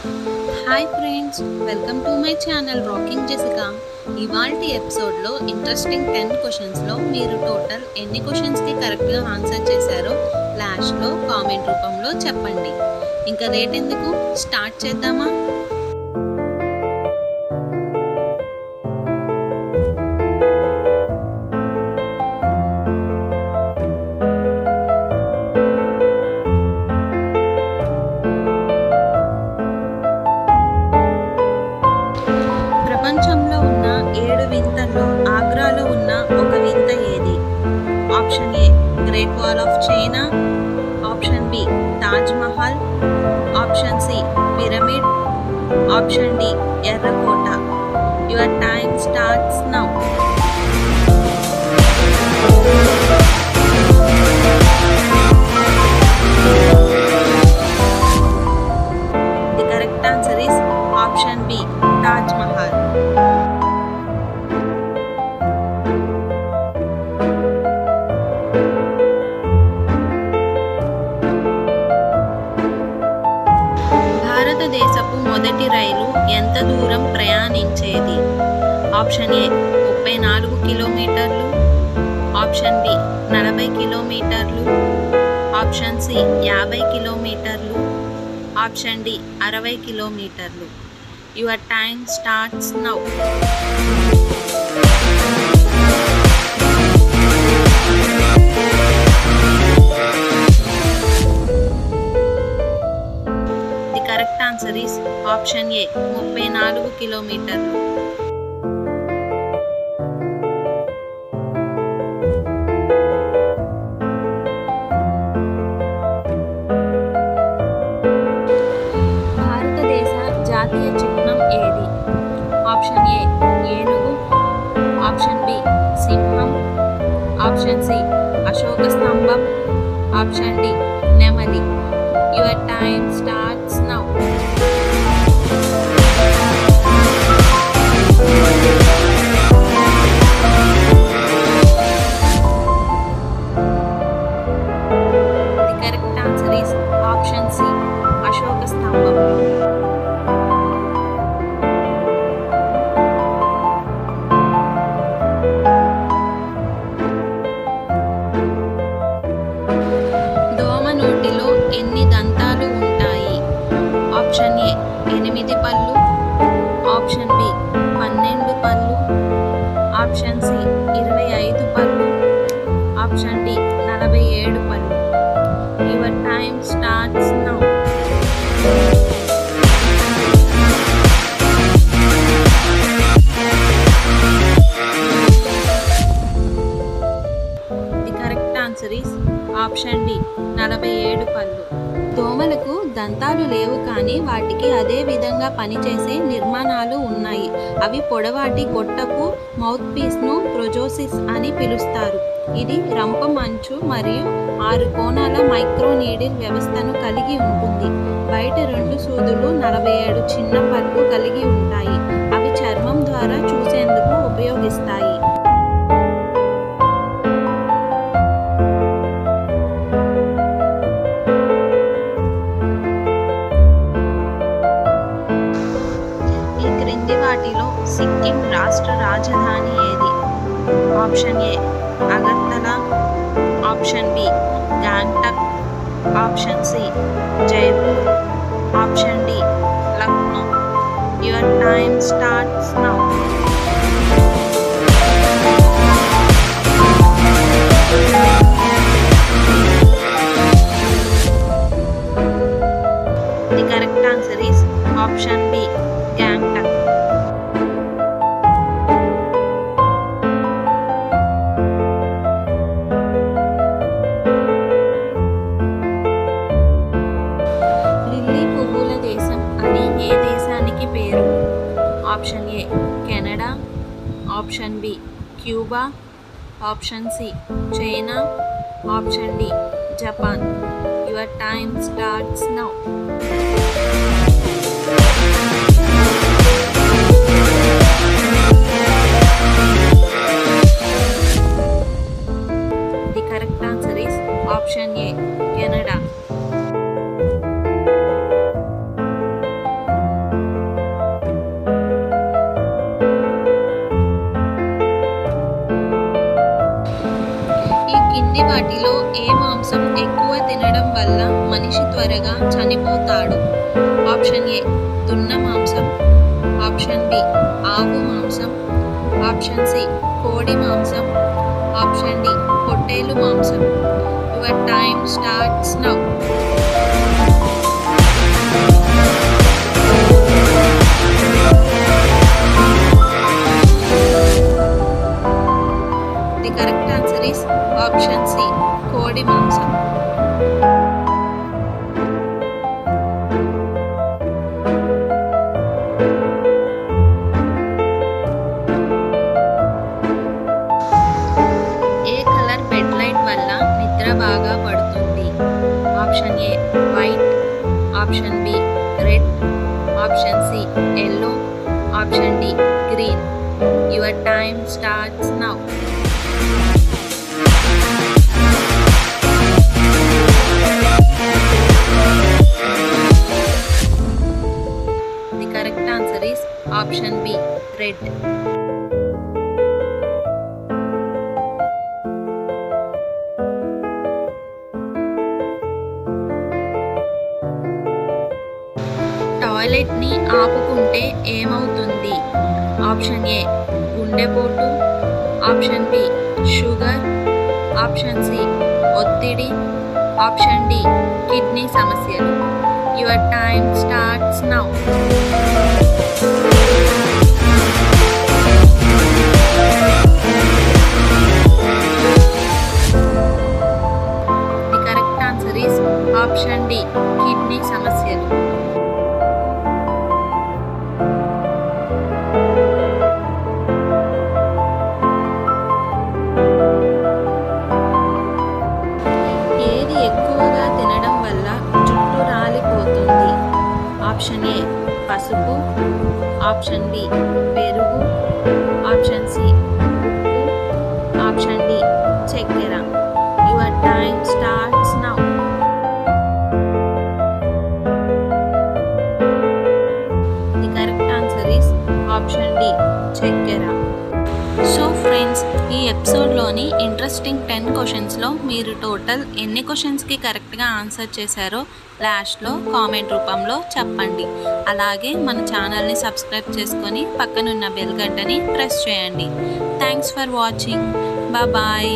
Hi friends, welcome to my channel rocking Jessica. ఇవాల్టి ఎపిసోడ్లో interesting 10 క్వశ్చన్స్లో మీరు టోటల్ ఎన్ని క్వశ్చన్స్కి కరెక్ట్గా ఆన్సర్ చేశారో లాస్ట్లో కామెంట్ రూపంలో చెప్పండి. ఇంకా లేట్ ఎందుకు, స్టార్ట్ చేద్దామా? ప్రపంచంలో ఉన్న 7 వింతల్లో ఆగ్రాలో ఉన్న ఒక వింత ఏది? Option A great wall of China, option B Taj Mahal, option C pyramid, option D ఎర్రకోట. Your time starts now. The correct answer is option B Taj Mahal. భారతదేశపు మొదటి రైలు ఎంత దూరం ప్రయాణించేది? ఆప్షన్ ఏ 34 కిలోమీటర్లు, ఆప్షన్ బి 40 కిలోమీటర్లు, ఆప్షన్ సి 50 కిలోమీటర్లు, ఆప్షన్ డి 60 కిలోమీటర్లు. Your time starts now. The correct answer is option A 34 కిలోమీటర్లు. భారతదేశ జాతీయ చిహ్నం ఏది? ఆప్షన్ ఏ ఏనుగు, ఆప్షన్ బి సింహం, ఆప్షన్ సి అశోక స్తంభం, ఆప్షన్ డి నెమలి. Your time starts now. The correct answer is option C Ashoka స్తంభం. దోమ నోటిలో ఎన్ని దంతాలు ఉంటాయి? ఆప్షన్ ఏ 8 పళ్ళు, ఆప్షన్ బి 12 పళ్ళు, ఆప్షన్ సి 25 పళ్ళు, ఆప్షన్ డి 47 పళ్ళు. Your time starts now. The correct answer is option D 47 పళ్ళు. దోమలకు దంతాలు లేవు, కానీ వాటికి అదే విధంగా పనిచేసే నిర్మాణాలు ఉన్నాయి. అవి పొడవాటి గొట్టపు మౌత్ పీస్ను ప్రొజోసిస్ అని పిలుస్తారు. ఇది రంపం అంచు మరియు 6 కోణాల మైక్రో నీడిల్ వ్యవస్థను కలిగి ఉంటుంది. బయట 2 సూదులు 47 చిన్న పళ్ళు కలిగి ఉంటాయి. అవి చర్మం ద్వారా చూసేందుకు ఉపయోగిస్తాయి. ఈ క్రింది వాటిలో సిక్కిం రాష్ట్ర రాజధాని ఏది? Option A Agartala, option B Gangtok, option C Jaipur, option D Lucknow. Your time starts now. The correct answer is option B Gangtok. Lily పువ్వుల దేశం అని ఏ దేశానికి పేరు? Option A Canada, option B Cuba, option C China, option D Japan. Your time starts now. The correct answer is option A Canada. వాటిలో ఏ మాంసం ఎక్కువ తినడం వల్ల మనిషి త్వరగా చనిపోతాడు? ఆప్షన్ ఏ దున్న మాంసం, ఆప్షన్ బి ఆవు మాంసం, ఆప్షన్ సి కోడి మాంసం, ఆప్షన్ డి పొట్టేలు మాంసం. Your time starts now. The correct answer is option C కోడి మాంసం. ఏ కలర్ బెడ్ లైట్ వల్ల నిద్ర బాగా పడుతుంది? Option A white, option B red, option C yellow, option D green. Your time starts now. The correct answer is option B red. టాయిలెట్ని ఆపుకుంటే ఏమవుతుంది? Option A గుండెపోటు, option B sugar, option C ఒత్తిడి, option D kidney సమస్యలు. Your time starts now. The correct answer is option D kidney సమస్యలు. ఏది ఎక్కువగా తినడం వల్ల జుట్టు రాలిపోతుంది? ఆప్షన్ ఏ పసుపు, ఆప్షన్ బి పెరుగు, ఆప్షన్ సి ఉప్పు, ఆప్షన్ డి చక్కెర. Your time starts now. The correct answer is option D చక్కెర. సో ఫ్రెండ్స్, ఈ ఎపిసోడ్లోని ఇంట్రెస్టింగ్ 10 క్వశ్చన్స్లో మీరు టోటల్ ఎన్ని క్వశ్చన్స్కి కరెక్ట్గా ఆన్సర్ చేశారో లాస్ట్లో కామెంట్ రూపంలో చెప్పండి. అలాగే మన ఛానల్ని సబ్స్క్రైబ్ చేసుకొని పక్కనున్న బెల్ గంటని ప్రెస్ చేయండి. Thanks for watching. బాయ్.